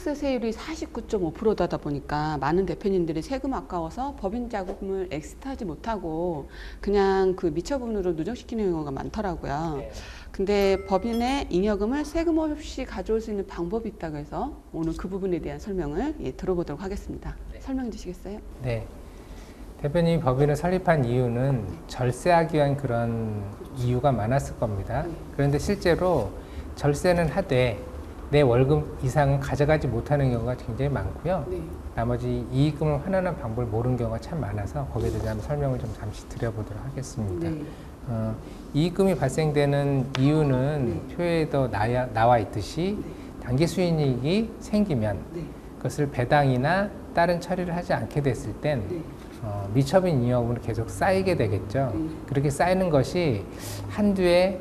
상속세 세율이 49.5%다 보니까 많은 대표님들이 세금 아까워서 법인 자금을 엑스트하지 못하고 그냥 그 미처분으로 누적시키는 경우가 많더라고요. 네. 근데 법인의 잉여금을 세금 없이 가져올 수 있는 방법이 있다고 해서 오늘 그 부분에 대한 설명을 들어보도록 하겠습니다. 네. 설명해 주시겠어요? 네. 대표님이 법인을 설립한 이유는 절세하기 위한 그런 이유가 많았을 겁니다. 그런데 실제로 절세는 하되 내 월급 이상은 가져가지 못하는 경우가 굉장히 많고요. 네. 나머지 이익금을 환원하는 방법을 모르는 경우가 참 많아서 거기에 대한 설명을 좀 잠시 드려보도록 하겠습니다. 네. 이익금이 발생되는 이유는 표에도 나와 있듯이 단기 수익이익이 생기면 그것을 배당이나 다른 처리를 하지 않게 됐을 땐 미처분 잉여금으로 계속 쌓이게 되겠죠. 그렇게 쌓이는 것이 한두 해,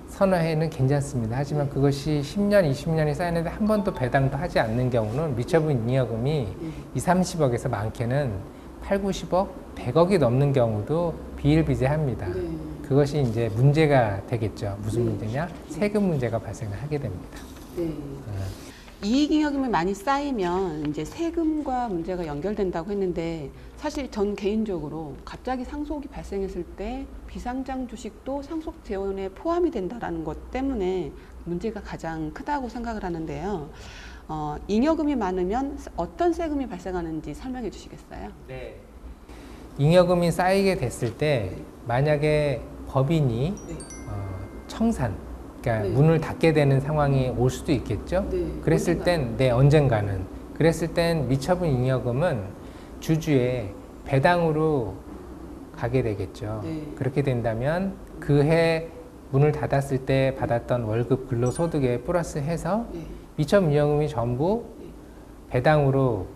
서너 해는 괜찮습니다. 하지만 그것이 10년, 20년이 쌓이는데 한 번도 배당도 하지 않는 경우는 미처분 잉여금이 2, 30억에서 많게는 8, 90억, 100억이 넘는 경우도 비일비재합니다. 그것이 이제 문제가 되겠죠. 무슨 문제냐? 세금 문제가 발생을 하게 됩니다. 이익잉여금이 많이 쌓이면 이제 세금과 문제가 연결된다고 했는데 사실 전 개인적으로 갑자기 상속이 발생했을 때 비상장 주식도 상속 재원에 포함이 된다는 것 때문에 문제가 가장 크다고 생각을 하는데요. 잉여금이 많으면 어떤 세금이 발생하는지 설명해 주시겠어요? 네. 잉여금이 쌓이게 됐을 때 만약에 법인이 청산, 그러니까 문을 닫게 되는 상황이 올 수도 있겠죠. 그랬을 땐 언젠가는 그랬을 땐 미처분 잉여금은 주주의 배당으로 가게 되겠죠. 그렇게 된다면 그 해 문을 닫았을 때 받았던 월급 근로소득에 플러스해서 미처분 잉여금이 전부 배당으로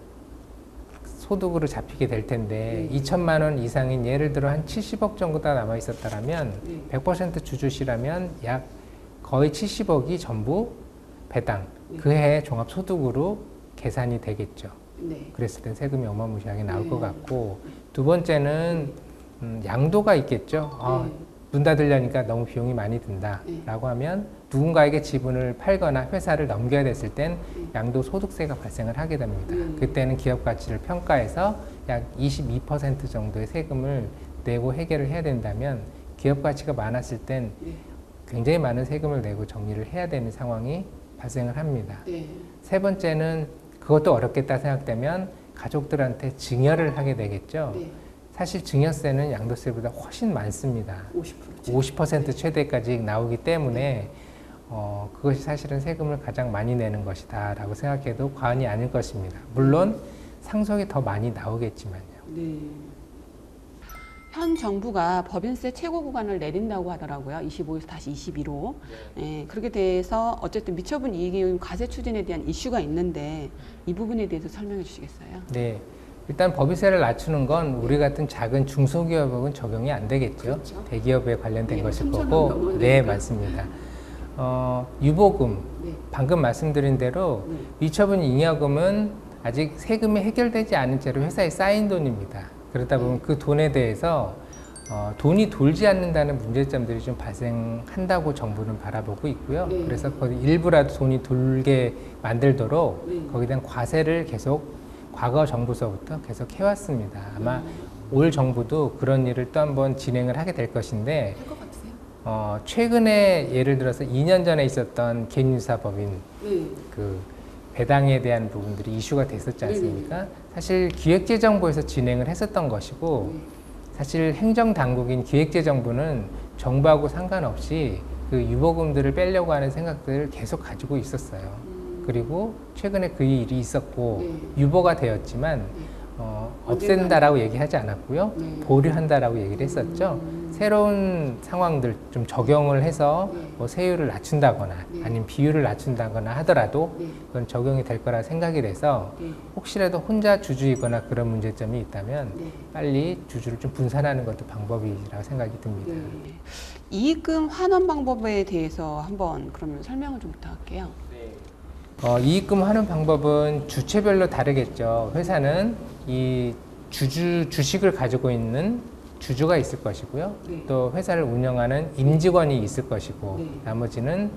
소득으로 잡히게 될 텐데 2천만 원 이상인 예를 들어 한 70억 정도가 남아 있었다면 100% 주주시라면 약 거의 70억이 전부 배당, 그 해 종합소득으로 계산이 되겠죠. 그랬을 땐 세금이 어마무시하게 나올 것 같고, 두 번째는 양도가 있겠죠. 문 닫으려니까 너무 비용이 많이 든다라고 하면 누군가에게 지분을 팔거나 회사를 넘겨야 됐을 땐 양도소득세가 발생을 하게 됩니다. 그때는 기업 가치를 평가해서 약 22% 정도의 세금을 내고 해결을 해야 된다면 기업 가치가 많았을 땐 굉장히 많은 세금을 내고 정리를 해야 되는 상황이 발생을 합니다. 세 번째는 그것도 어렵겠다 생각되면 가족들한테 증여를 하게 되겠죠. 사실 증여세는 양도세보다 훨씬 많습니다. 50% 최대까지 나오기 때문에 그것이 사실은 세금을 가장 많이 내는 것이다 라고 생각해도 과언이 아닐 것입니다. 물론 상속이 더 많이 나오겠지만요. 현 정부가 법인세 최고 구간을 내린다고 하더라고요. 25에서 다시 21호. 그렇게 돼서 어쨌든 미처분 이익이익 과세 추진에 대한 이슈가 있는데 이 부분에 대해서 설명해 주시겠어요? 네. 일단 법인세를 낮추는 건 우리 같은 작은 중소기업은 적용이 안 되겠죠. 그렇죠. 대기업에 관련된 것일 3,000원 거고. 넘어야 네, 되니까. 맞습니다. 유보금, 방금 말씀드린 대로 미처분 잉여금은 아직 세금이 해결되지 않은 채로 회사에 쌓인 돈입니다. 그러다 보면 그 돈에 대해서 돈이 돌지 않는다는 문제점들이 좀 발생한다고 정부는 바라보고 있고요. 그래서 거의 일부라도 돈이 돌게 만들도록 거기에 대한 과세를 계속 과거 정부서부터 계속 해왔습니다. 아마 올 정부도 그런 일을 또 한번 진행을 하게 될 것인데 할 것 같으세요? 최근에 예를 들어서 2년 전에 있었던 개인유사 법인 그 배당에 대한 부분들이 이슈가 됐었지 않습니까? 사실 기획재정부에서 진행을 했었던 것이고 사실 행정당국인 기획재정부는 정부하고 상관없이 그 유보금들을 빼려고 하는 생각들을 계속 가지고 있었어요. 그리고 최근에 그 일이 있었고 유보가 되었지만 없앤다라고 얘기하지 않았고요. 보류한다라고 얘기를 했었죠. 새로운 상황들 좀 적용을 해서 뭐 세율을 낮춘다거나 아니면 비율을 낮춘다거나 하더라도 그건 적용이 될 거라 생각이 돼서 혹시라도 혼자 주주이거나 그런 문제점이 있다면 빨리 주주를 좀 분산하는 것도 방법이라고 생각이 듭니다. 이익금 환원 방법에 대해서 한번 그러면 설명을 좀 부탁할게요. 이익금 환원 방법은 주체별로 다르겠죠. 회사는 이 주식을 가지고 있는 주주가 있을 것이고요. 또 회사를 운영하는 임직원이 있을 것이고 나머지는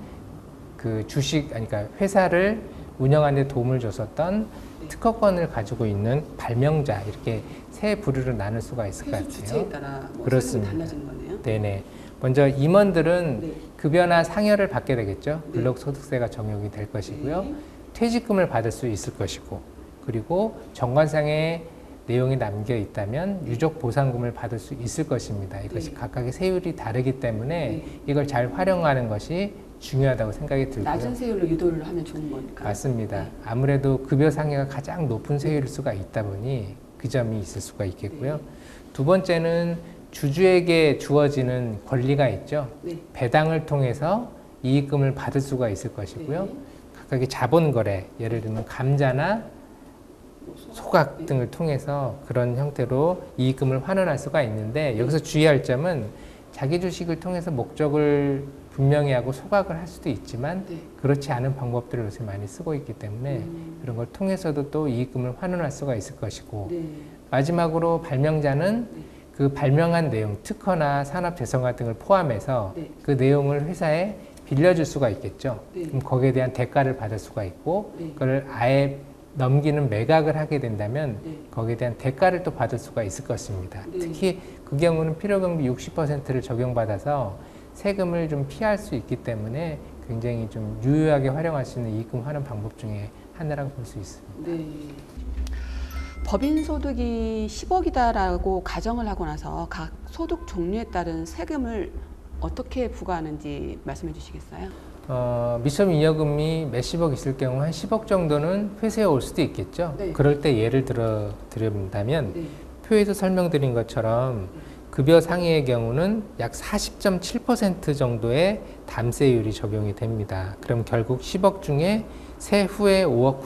그 그러니까 회사를 운영하는 데 도움을 줬었던 특허권을 가지고 있는 발명자 이렇게 세 부류로 나눌 수가 있을 것 같아요. 주체에 따라 뭐 그렇습니다. 달라지는 거네요. 네네. 먼저 임원들은 네. 급여나 상여를 받게 되겠죠. 네. 근로소득세가 적용이 될 것이고요. 네. 퇴직금을 받을 수 있을 것이고, 그리고 정관상에 내용이 남겨 있다면 유족 보상금을 받을 수 있을 것입니다. 이것이 네. 각각의 세율이 다르기 때문에 네. 이걸 잘 활용하는 것이 중요하다고 생각이 들고요. 낮은 세율로 유도를 하면 좋은 거니까. 맞습니다. 네. 아무래도 급여 상여가 가장 높은 세율일 수가 있다 보니 그 점이 있을 수가 있겠고요. 네. 두 번째는 주주에게 주어지는 권리가 있죠. 네. 배당을 통해서 이익금을 받을 수가 있을 것이고요. 네. 각각의 자본거래, 예를 들면 감자나 뭐 소각 네. 등을 통해서 그런 형태로 이익금을 환원할 수가 있는데, 여기서 주의할 점은 자기 주식을 통해서 목적을 분명히 하고 소각을 할 수도 있지만 네. 그렇지 않은 방법들을 요새 많이 쓰고 있기 때문에 그런 걸 통해서도 또 이익금을 환원할 수가 있을 것이고, 네. 마지막으로 발명자는 네. 그 발명한 내용, 특허나 산업 재성화 등을 포함해서 네. 그 내용을 회사에 빌려줄 수가 있겠죠. 네. 그럼 거기에 대한 대가를 받을 수가 있고, 네. 그걸 아예 넘기는 매각을 하게 된다면 네. 거기에 대한 대가를 또 받을 수가 있을 것입니다. 네. 특히 그 경우는 필요경비 60%를 적용받아서 세금을 좀 피할 수 있기 때문에 굉장히 좀 유효하게 활용할 수 있는 이익금 환원 방법 중에 하나라고 볼 수 있습니다. 네. 법인 소득이 10억이다라고 가정을 하고 나서 각 소득 종류에 따른 세금을 어떻게 부과하는지 말씀해 주시겠어요? 미처분 잉여금이 몇십억 있을 경우 한 10억 정도는 회수해 올 수도 있겠죠. 네. 그럴 때 예를 들어 드린다면 네. 표에서 설명드린 것처럼 급여 상해의 경우는 약 40.7% 정도의 담세율이 적용이 됩니다. 그럼 결국 10억 중에 세후에 5억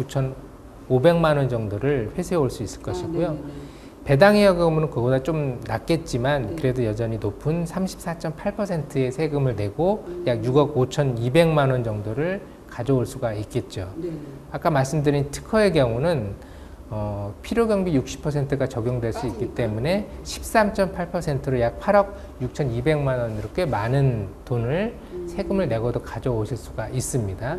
9,500만 원 정도를 회수해 올 수 있을 것이고요. 네네네. 배당의여금은 그보다 좀 낮겠지만 네. 그래도 여전히 높은 34.8%의 세금을 내고 약 6억 5,200만 원 정도를 가져올 수가 있겠죠. 네. 아까 말씀드린 특허의 경우는 필요경비 60%가 적용될 수 있기 빠지니까. 때문에 13.8%로 약 8억 6,200만 원으로 꽤 많은 돈을 세금을 내고도 가져오실 수가 있습니다.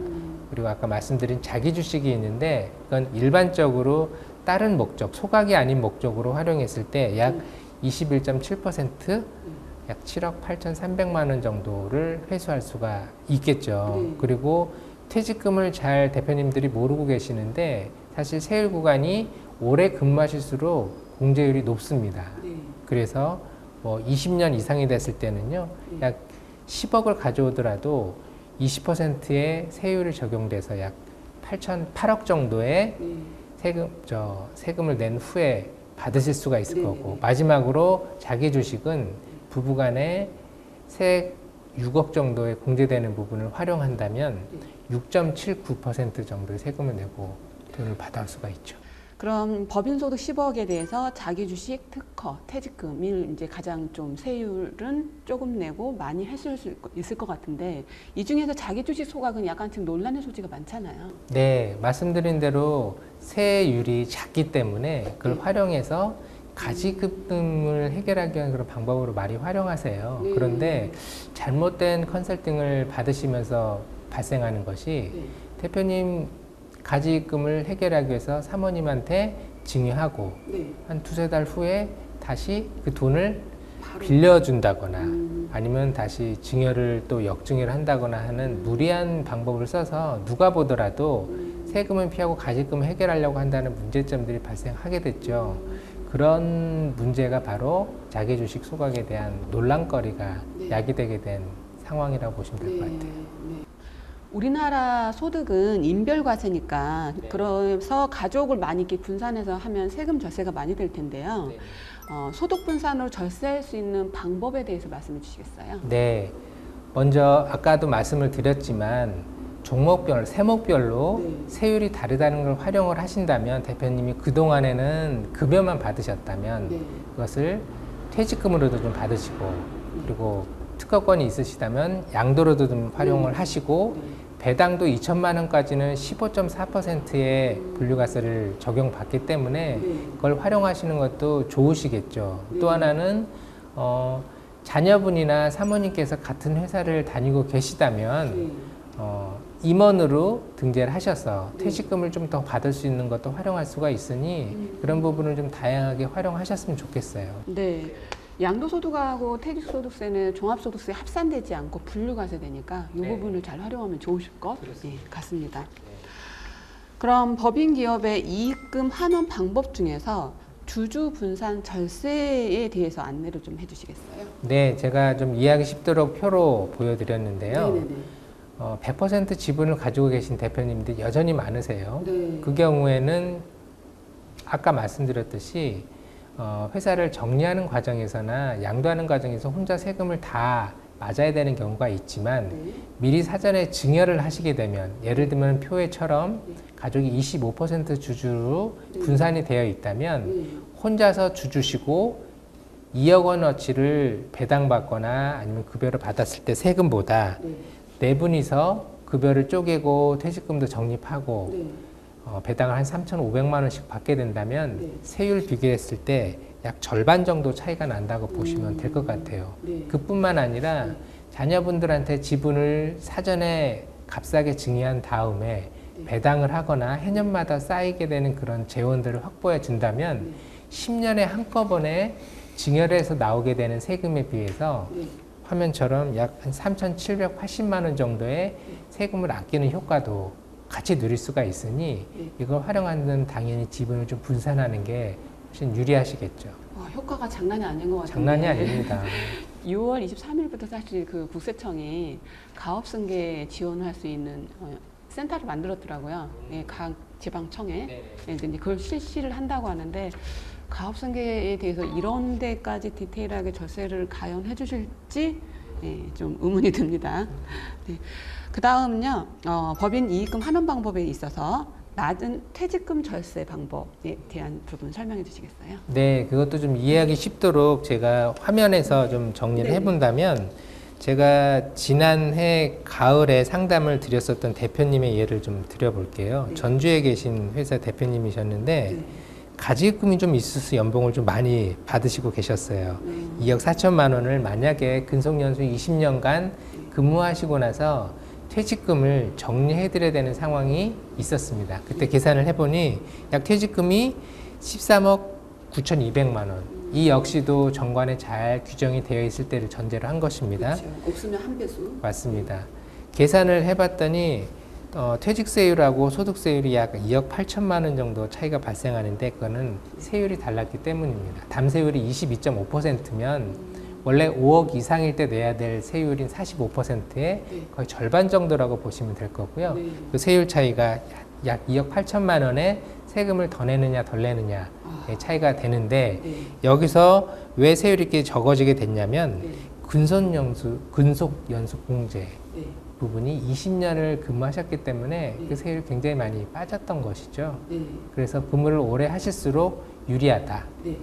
그리고 아까 말씀드린 자기 주식이 있는데 이건 일반적으로 다른 목적, 소각이 아닌 목적으로 활용했을 때 약 21.7%, 약 7억 8,300만 원 정도를 회수할 수가 있겠죠. 네. 그리고 퇴직금을 잘 대표님들이 모르고 계시는데 사실 세율 구간이 오래 근무하실수록 공제율이 높습니다. 네. 그래서 뭐 20년 이상이 됐을 때는요, 약 10억을 가져오더라도 20%의 세율이 적용돼서 약 8억 정도의 네. 세금을 낸 후에 받으실 수가 있을 네네네. 거고, 마지막으로 자기 주식은 부부간에 세 6억 정도의 공제되는 부분을 활용한다면 6.79% 정도의 세금을 내고 돈을 받아올 수가 있죠. 그럼 법인 소득 10억에 대해서 자기 주식, 특허, 퇴직금을 이제 가장 좀 세율은 조금 내고 많이 했을 수 있을 것 같은데, 이 중에서 자기 주식 소각은 약간 지금 논란의 소지가 많잖아요. 네, 말씀드린 대로 세율이 작기 때문에 그걸 네. 활용해서 가지급등을 해결하기 위한 그런 방법으로 많이 활용하세요. 네. 그런데 잘못된 컨설팅을 받으시면서 발생하는 것이, 네. 대표님 가지입금을 해결하기 위해서 사모님한테 증여하고 네. 한 두세 달 후에 다시 그 돈을 바로. 빌려준다거나 아니면 다시 증여를 또 역증여를 한다거나 하는 무리한 방법을 써서 누가 보더라도 세금을 피하고 가지금을 해결하려고 한다는 문제점들이 발생하게 됐죠. 그런 문제가 바로 자기 주식 소각에 대한 논란거리가 네. 야기되게 된 상황이라고 보시면 될 것 같아요. 네. 우리나라 소득은 인별과세니까 네. 그래서 가족을 많이 이렇게 분산해서 하면 세금 절세가 많이 될 텐데요. 네. 소득 분산으로 절세할 수 있는 방법에 대해서 말씀해 주시겠어요? 네. 먼저 아까도 말씀을 드렸지만 종목별, 세목별로 네. 세율이 다르다는 걸 활용을 하신다면, 대표님이 그동안에는 급여만 받으셨다면 네. 그것을 퇴직금으로도 좀 받으시고, 그리고 특허권이 있으시다면 양도로도 좀 활용을 하시고, 네. 배당도 2천만 원까지는 15.4%의 분류가세를 적용받기 때문에 네. 그걸 활용하시는 것도 좋으시겠죠. 네. 또 하나는 자녀분이나 사모님께서 같은 회사를 다니고 계시다면 네. 임원으로 등재를 하셔서 네. 퇴직금을 좀 더 받을 수 있는 것도 활용할 수가 있으니 그런 부분을 좀 다양하게 활용하셨으면 좋겠어요. 네. 양도소득하고 퇴직소득세는 종합소득세에 합산되지 않고 분류가세 되니까 이 네. 부분을 잘 활용하면 좋으실 것 그렇습니다. 같습니다. 그럼 법인 기업의 이익금 환원 방법 중에서 주주 분산 절세에 대해서 안내를 좀 해주시겠어요? 네, 제가 좀 이해하기 쉽도록 표로 보여드렸는데요. 네네네. 100% 지분을 가지고 계신 대표님들 여전히 많으세요. 네. 그 경우에는 아까 말씀드렸듯이 회사를 정리하는 과정에서나 양도하는 과정에서 혼자 세금을 다 맞아야 되는 경우가 있지만 네. 미리 사전에 증여를 하시게 되면 예를 들면 표에처럼 네. 가족이 25% 주주로 네. 분산이 되어 있다면 네. 혼자서 주주시고 2억 원어치를 배당받거나 아니면 급여를 받았을 때 세금보다 네. 네 분이서 급여를 쪼개고 퇴직금도 적립하고 네. 배당을 한 3,500만 원씩 받게 된다면 네. 세율 비교했을 때 약 절반 정도 차이가 난다고 보시면 될 것 같아요. 네. 그뿐만 아니라 네. 자녀분들한테 지분을 사전에 값싸게 증여한 다음에 네. 배당을 하거나 해년마다 쌓이게 되는 그런 재원들을 확보해 준다면 네. 10년에 한꺼번에 증여를 해서 나오게 되는 세금에 비해서 네. 화면처럼 약 한 3,780만 원 정도의 세금을 아끼는 효과도 같이 누릴 수가 있으니 네. 이걸 활용하는 당연히 지분을 좀 분산하는 게 훨씬 유리하시겠죠. 효과가 장난이 아닌 것 같아요. 장난이 아닙니다. 6월 23일부터 사실 그 국세청이 가업승계 지원을 할 수 있는 센터를 만들었더라고요. 예, 각 지방청에. 예, 이제 그걸 실시를 한다고 하는데 가업승계에 대해서 이런 데까지 디테일하게 절세를 과연 해주실지 예, 좀 의문이 듭니다. 네. 그 다음은요, 법인 이익금 환원 방법에 있어서 낮은 퇴직금 절세 방법에 대한 부분 설명해 주시겠어요? 네, 그것도 좀 이해하기 쉽도록 제가 화면에서 좀 정리를 네네. 해본다면 제가 지난해 가을에 상담을 드렸었던 대표님의 예를 좀 드려볼게요. 네. 전주에 계신 회사 대표님이셨는데 네. 가지금이 좀 있어서 연봉을 좀 많이 받으시고 계셨어요. 네. 2억 4천만 원을 만약에 근속연수 20년간 근무하시고 나서 퇴직금을 정리해드려야 되는 상황이 있었습니다. 그때 계산을 해보니 약 퇴직금이 13억 9,200만 원. 이 역시도 정관에 잘 규정이 되어 있을 때를 전제로 한 것입니다. 그렇죠. 없으면 한 배수. 맞습니다. 계산을 해봤더니 퇴직세율하고 소득세율이 약 2억 8천만 원 정도 차이가 발생하는데 그거는 세율이 달랐기 때문입니다. 담세율이 22.5%면 원래 5억 이상일 때 내야 될 세율인 45%의 네. 거의 절반 정도라고 보시면 될 거고요. 네. 그 세율 차이가 약 2억 8천만 원의 세금을 더 내느냐 덜 내느냐의 차이가 되는데 네. 여기서 왜 세율이 이렇게 적어지게 됐냐면 네. 근속연수공제 네. 부분이 20년을 근무하셨기 때문에 네. 그 세율이 굉장히 많이 빠졌던 것이죠. 네. 그래서 근무를 오래 하실수록 유리하다라고 네.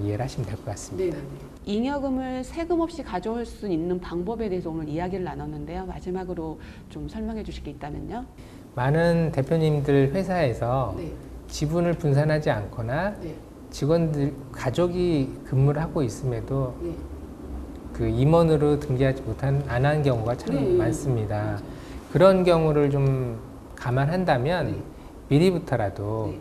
이해를 하시면 될 것 같습니다. 네. 잉여금을 세금 없이 가져올 수 있는 방법에 대해서 오늘 이야기를 나눴는데요. 마지막으로 좀 설명해 주실 게 있다면요. 많은 대표님들 회사에서 네. 지분을 분산하지 않거나 네. 직원들 가족이 근무를 하고 있음에도 네. 그 임원으로 등재하지 안 한 경우가 참 네. 많습니다. 맞아요. 그런 경우를 좀 감안한다면 네. 미리부터라도 네.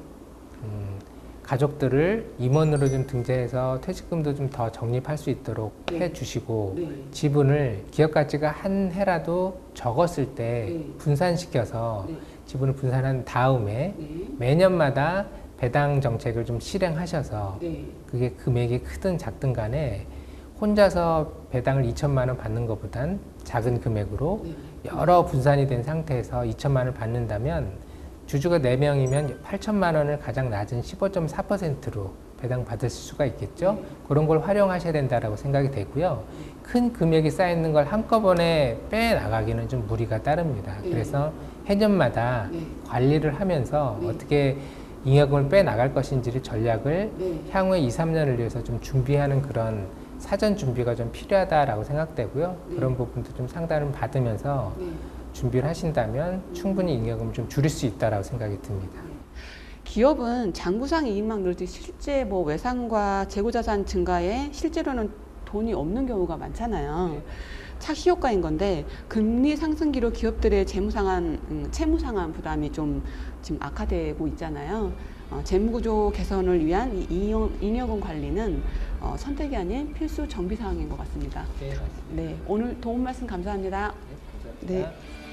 가족들을 임원으로 좀 등재해서 퇴직금도 좀 더 적립할 수 있도록 네. 해주시고 네. 지분을 기업 가치가 한 해라도 적었을 때 네. 분산시켜서 네. 지분을 분산한 다음에 네. 매년마다 배당 정책을 좀 실행하셔서 네. 그게 금액이 크든 작든 간에 혼자서 배당을 2천만 원 받는 것보단 작은 금액으로 네. 여러 분산이 된 상태에서 2천만 원을 받는다면 주주가 4명이면 8천만 원을 가장 낮은 15.4%로 배당 받을 수가 있겠죠. 네. 그런 걸 활용하셔야 된다라고 생각이 되고요. 큰 금액이 쌓이는 걸 한꺼번에 빼나가기는 좀 무리가 따릅니다. 네. 그래서 해년마다 네. 관리를 하면서 네. 어떻게 잉여금을 빼나갈 것인지를 전략을 네. 향후에 2, 3년을 위해서 좀 준비하는 그런 사전 준비가 좀 필요하다라고 생각되고요. 네. 그런 부분도 좀 상담을 받으면서 네. 준비를 하신다면 충분히 잉여금을 좀 줄일 수 있다라고 생각이 듭니다. 기업은 장부상 이익만 늘지 실제 뭐 외상과 재고자산 증가에 실제로는 돈이 없는 경우가 많잖아요. 차기 효과인 건데 금리 상승기로 기업들의 채무 상환 부담이 좀 지금 악화되고 있잖아요. 재무구조 개선을 위한 이 잉여금 관리는 선택이 아닌 필수 정비 사항인 것 같습니다. 네, 맞습니다. 네, 오늘 도움 말씀 감사합니다. 네, 감사합니다. 네.